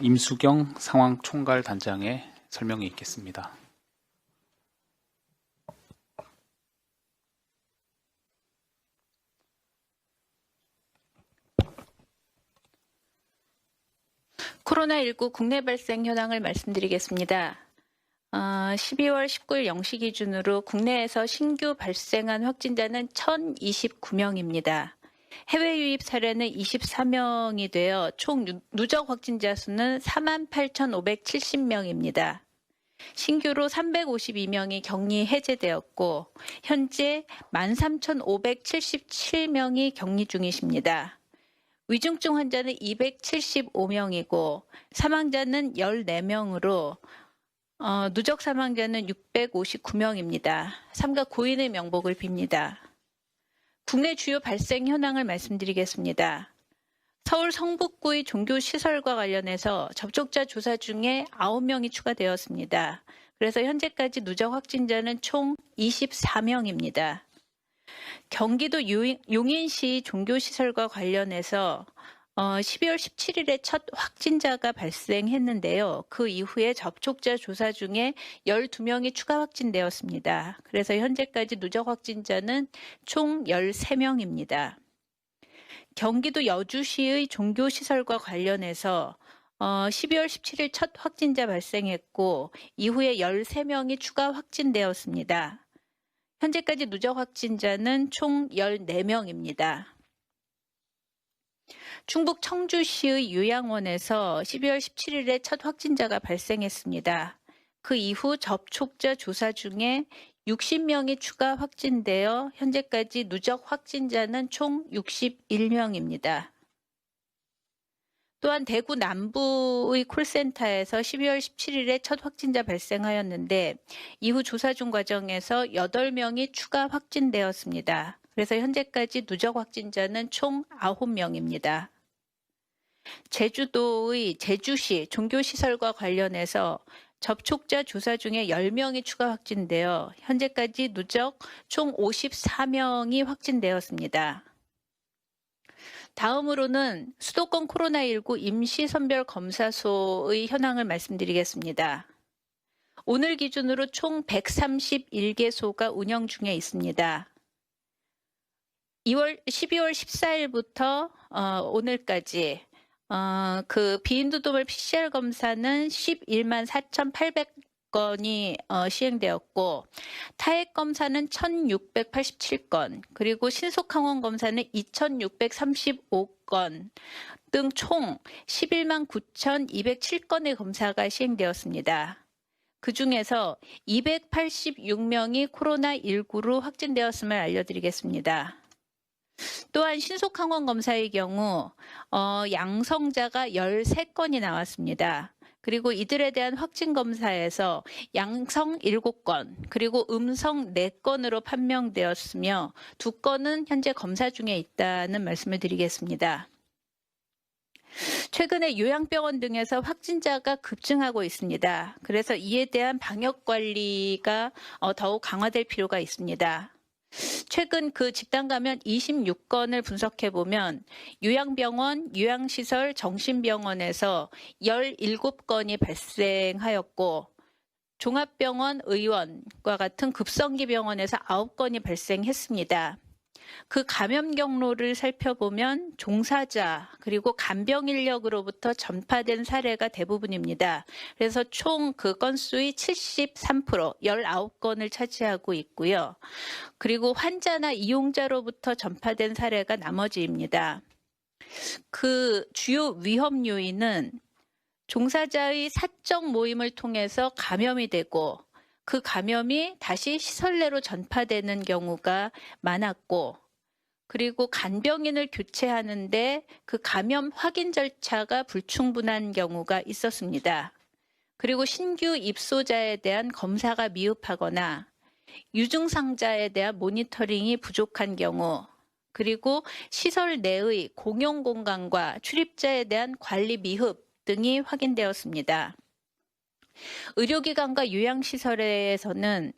임수경 상황총괄단장의 설명이 있겠습니다. 코로나19 국내 발생 현황을 말씀드리겠습니다. 12월 19일 0시 기준으로 국내에서 신규 발생한 확진자는 1,029명입니다. 해외 유입 사례는 24명이 되어 총 누적 확진자 수는 48,570명입니다. 신규로 352명이 격리 해제되었고 현재 13,577명이 격리 중이십니다. 위중증 환자는 275명이고 사망자는 14명으로 누적 사망자는 659명입니다. 삼가 고인의 명복을 빕니다. 국내 주요 발생 현황을 말씀드리겠습니다. 서울 성북구의 종교시설과 관련해서 접촉자 조사 중에 9명이 추가되었습니다. 그래서 현재까지 누적 확진자는 총 24명입니다. 경기도 용인시 종교시설과 관련해서 12월 17일에 첫 확진자가 발생했는데요. 그 이후에 접촉자 조사 중에 12명이 추가 확진되었습니다. 그래서 현재까지 누적 확진자는 총 13명입니다. 경기도 여주시의 종교시설과 관련해서 12월 17일 첫 확진자 발생했고 이후에 13명이 추가 확진되었습니다. 현재까지 누적 확진자는 총 14명입니다. 충북 청주시의 요양원에서 12월 17일에 첫 확진자가 발생했습니다. 그 이후 접촉자 조사 중에 60명이 추가 확진되어 현재까지 누적 확진자는 총 61명입니다. 또한 대구 남부의 콜센터에서 12월 17일에 첫 확진자 발생하였는데 이후 조사 중 과정에서 8명이 추가 확진되었습니다. 그래서 현재까지 누적 확진자는 총 9명입니다. 제주도의 제주시 종교시설과 관련해서 접촉자 조사 중에 10명이 추가 확진되어 현재까지 누적 총 54명이 확진되었습니다. 다음으로는 수도권 코로나19 임시선별검사소의 현황을 말씀드리겠습니다. 오늘 기준으로 총 131개소가 운영 중에 있습니다. 12월 14일부터 오늘까지 그 비인두도물 PCR 검사는 11만 4,800건이 시행되었고 타액 검사는 1,687건 그리고 신속항원 검사는 2,635건 등 총 11만 9,207건의 검사가 시행되었습니다. 그 중에서 286명이 코로나19로 확진되었음을 알려드리겠습니다. 또한 신속항원 검사의 경우 양성자가 13건이 나왔습니다. 그리고 이들에 대한 확진 검사에서 양성 7건, 그리고 음성 4건으로 판명되었으며 2건은 현재 검사 중에 있다는 말씀을 드리겠습니다. 최근에 요양병원 등에서 확진자가 급증하고 있습니다. 그래서 이에 대한 방역 관리가 더욱 강화될 필요가 있습니다. 최근 그 집단 감염 26건을 분석해 보면 요양병원, 요양시설, 정신병원에서 17건이 발생하였고 종합병원, 의원과 같은 급성기 병원에서 9건이 발생했습니다. 그 감염 경로를 살펴보면 종사자 그리고 간병 인력으로부터 전파된 사례가 대부분입니다. 그래서 총 그 건수의 73%, 19건을 차지하고 있고요. 그리고 환자나 이용자로부터 전파된 사례가 나머지입니다. 그 주요 위험 요인은 종사자의 사적 모임을 통해서 감염이 되고 그 감염이 다시 시설 내로 전파되는 경우가 많았고 그리고 간병인을 교체하는데 그 감염 확인 절차가 불충분한 경우가 있었습니다. 그리고 신규 입소자에 대한 검사가 미흡하거나 유증상자에 대한 모니터링이 부족한 경우 그리고 시설 내의 공용 공간과 출입자에 대한 관리 미흡 등이 확인되었습니다. 의료기관과 요양시설에서는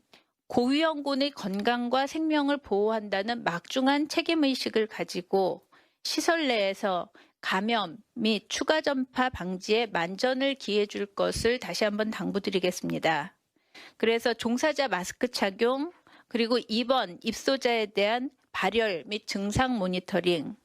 고위험군의 건강과 생명을 보호한다는 막중한 책임의식을 가지고 시설 내에서 감염 및 추가 전파 방지에 만전을 기해 줄 것을 다시 한번 당부드리겠습니다. 그래서 종사자 마스크 착용, 그리고 입원, 입소자에 대한 발열 및 증상 모니터링,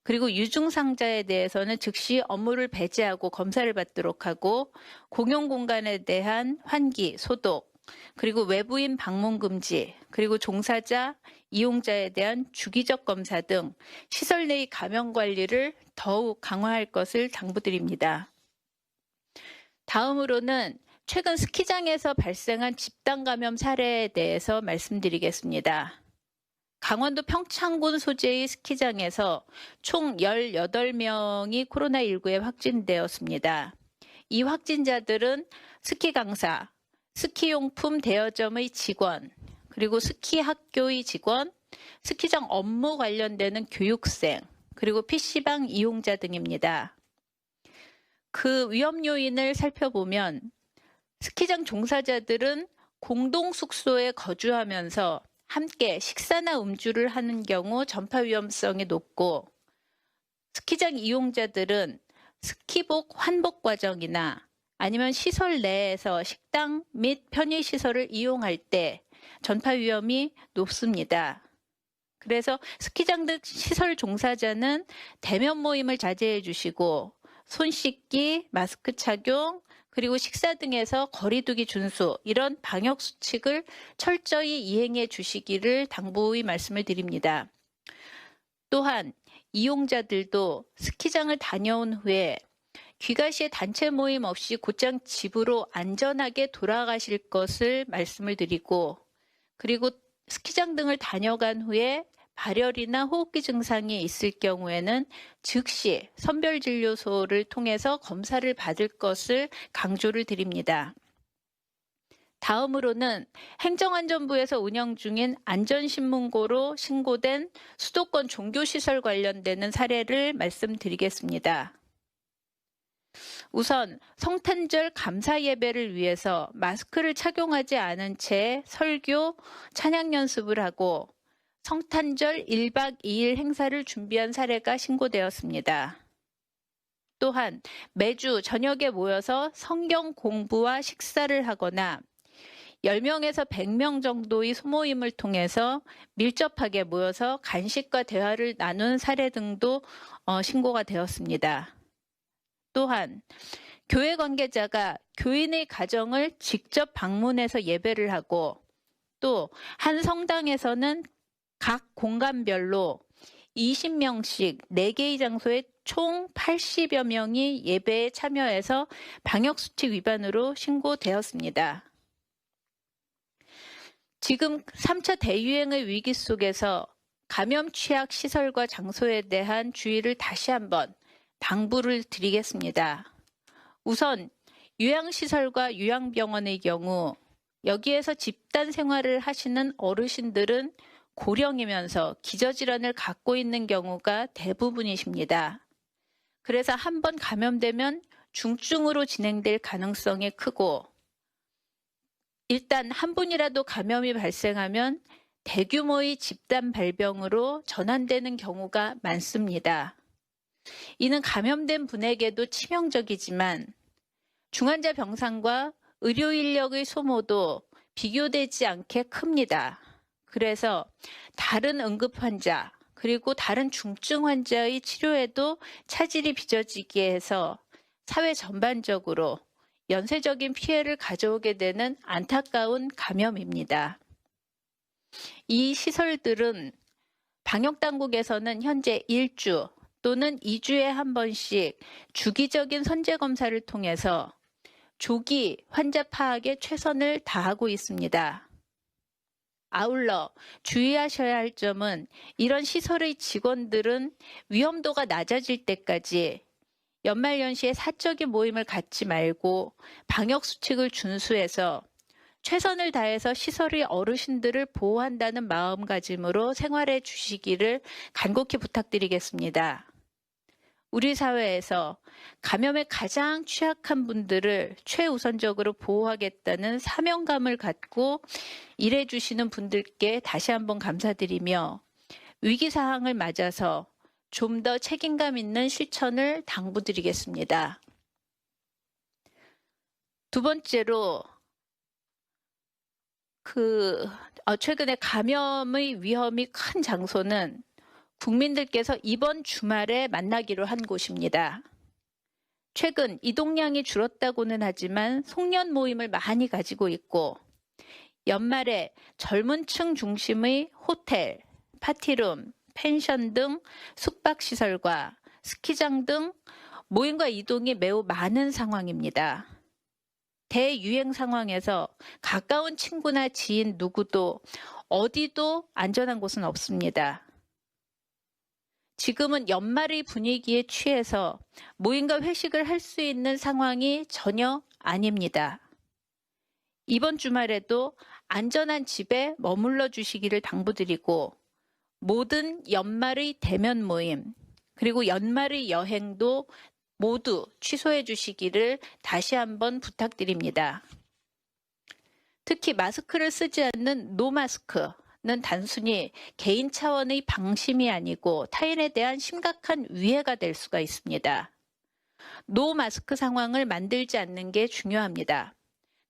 그리고 유증상자에 대해서는 즉시 업무를 배제하고 검사를 받도록 하고, 공용공간에 대한 환기, 소독, 그리고 외부인 방문 금지, 그리고 종사자, 이용자에 대한 주기적 검사 등 시설 내의 감염 관리를 더욱 강화할 것을 당부드립니다. 다음으로는 최근 스키장에서 발생한 집단 감염 사례에 대해서 말씀드리겠습니다. 강원도 평창군 소재의 스키장에서 총 18명이 코로나19에 확진되었습니다. 이 확진자들은 스키 강사, 스키용품 대여점의 직원, 그리고 스키 학교의 직원, 스키장 업무 관련되는 교육생, 그리고 PC방 이용자 등입니다. 그 위험 요인을 살펴보면 스키장 종사자들은 공동 숙소에 거주하면서 함께 식사나 음주를 하는 경우 전파 위험성이 높고, 스키장 이용자들은 스키복 환복 과정이나 아니면 시설 내에서 식당 및 편의시설을 이용할 때 전파 위험이 높습니다. 그래서 스키장 등 시설 종사자는 대면 모임을 자제해 주시고 손 씻기, 마스크 착용, 그리고 식사 등에서 거리 두기 준수, 이런 방역 수칙을 철저히 이행해 주시기를 당부의 말씀을 드립니다. 또한 이용자들도 스키장을 다녀온 후에 귀가 시에 단체 모임 없이 곧장 집으로 안전하게 돌아가실 것을 말씀을 드리고, 그리고 스키장 등을 다녀간 후에 발열이나 호흡기 증상이 있을 경우에는 즉시 선별진료소를 통해서 검사를 받을 것을 강조를 드립니다. 다음으로는 행정안전부에서 운영 중인 안전신문고로 신고된 수도권 종교시설 관련되는 사례를 말씀드리겠습니다. 우선 성탄절 감사 예배를 위해서 마스크를 착용하지 않은 채 설교, 찬양 연습을 하고 성탄절 1박 2일 행사를 준비한 사례가 신고되었습니다. 또한 매주 저녁에 모여서 성경 공부와 식사를 하거나 10명에서 100명 정도의 소모임을 통해서 밀접하게 모여서 간식과 대화를 나눈 사례 등도 신고가 되었습니다. 또한 교회 관계자가 교인의 가정을 직접 방문해서 예배를 하고, 또 한 성당에서는 각 공간별로 20명씩 4개의 장소에 총 80여 명이 예배에 참여해서 방역수칙 위반으로 신고되었습니다. 지금 3차 대유행의 위기 속에서 감염 취약 시설과 장소에 대한 주의를 다시 한번 당부를 드리겠습니다. 우선 요양시설과 요양병원의 경우 여기에서 집단 생활을 하시는 어르신들은 고령이면서 기저질환을 갖고 있는 경우가 대부분이십니다. 그래서 한번 감염되면 중증으로 진행될 가능성이 크고, 일단 한 분이라도 감염이 발생하면 대규모의 집단 발병으로 전환되는 경우가 많습니다. 이는 감염된 분에게도 치명적이지만 중환자 병상과 의료 인력의 소모도 비교되지 않게 큽니다. 그래서 다른 응급 환자, 그리고 다른 중증 환자의 치료에도 차질이 빚어지게 해서 사회 전반적으로 연쇄적인 피해를 가져오게 되는 안타까운 감염입니다. 이 시설들은 방역당국에서는 현재 1주 또는 2주에 한 번씩 주기적인 선제검사를 통해서 조기 환자 파악에 최선을 다하고 있습니다. 아울러 주의하셔야 할 점은 이런 시설의 직원들은 위험도가 낮아질 때까지 연말연시에 사적인 모임을 갖지 말고 방역수칙을 준수해서 최선을 다해서 시설의 어르신들을 보호한다는 마음가짐으로 생활해 주시기를 간곡히 부탁드리겠습니다. 우리 사회에서 감염에 가장 취약한 분들을 최우선적으로 보호하겠다는 사명감을 갖고 일해 주시는 분들께 다시 한번 감사드리며, 위기 상황을 맞아서 좀 더 책임감 있는 실천을 당부드리겠습니다. 두 번째로 최근에 감염의 위험이 큰 장소는 국민들께서 이번 주말에 만나기로 한 곳입니다. 최근 이동량이 줄었다고는 하지만 송년 모임을 많이 가지고 있고 연말에 젊은 층 중심의 호텔, 파티룸, 펜션 등 숙박시설과 스키장 등 모임과 이동이 매우 많은 상황입니다. 대유행 상황에서 가까운 친구나 지인 누구도 어디도 안전한 곳은 없습니다. 지금은 연말의 분위기에 취해서 모임과 회식을 할 수 있는 상황이 전혀 아닙니다. 이번 주말에도 안전한 집에 머물러 주시기를 당부드리고 모든 연말의 대면 모임 그리고 연말의 여행도 모두 취소해 주시기를 다시 한번 부탁드립니다. 특히 마스크를 쓰지 않는 노마스크는 단순히 개인 차원의 방심이 아니고 타인에 대한 심각한 위해가 될 수가 있습니다. 노마스크 상황을 만들지 않는 게 중요합니다.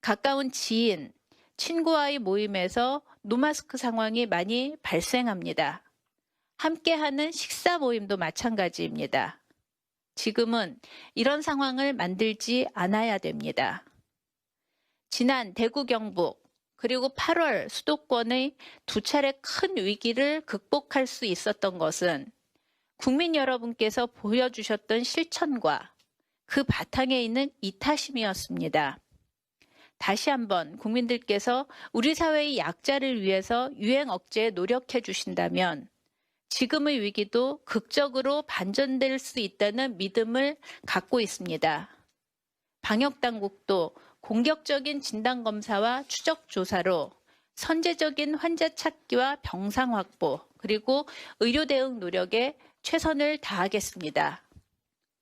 가까운 지인, 친구와의 모임에서 노마스크 상황이 많이 발생합니다. 함께하는 식사 모임도 마찬가지입니다. 지금은 이런 상황을 만들지 않아야 됩니다. 지난 대구 경북 그리고 8월 수도권의 두 차례 큰 위기를 극복할 수 있었던 것은 국민 여러분께서 보여주셨던 실천과 그 바탕에 있는 이타심이었습니다. 다시 한번 국민들께서 우리 사회의 약자를 위해서 유행 억제에 노력해 주신다면 지금의 위기도 극적으로 반전될 수 있다는 믿음을 갖고 있습니다. 방역당국도 공격적인 진단검사와 추적조사로 선제적인 환자 찾기와 병상 확보 그리고 의료 대응 노력에 최선을 다하겠습니다.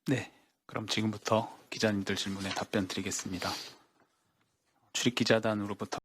네, 그럼 지금부터 기자님들 질문에 답변 드리겠습니다. 출입기자단으로부터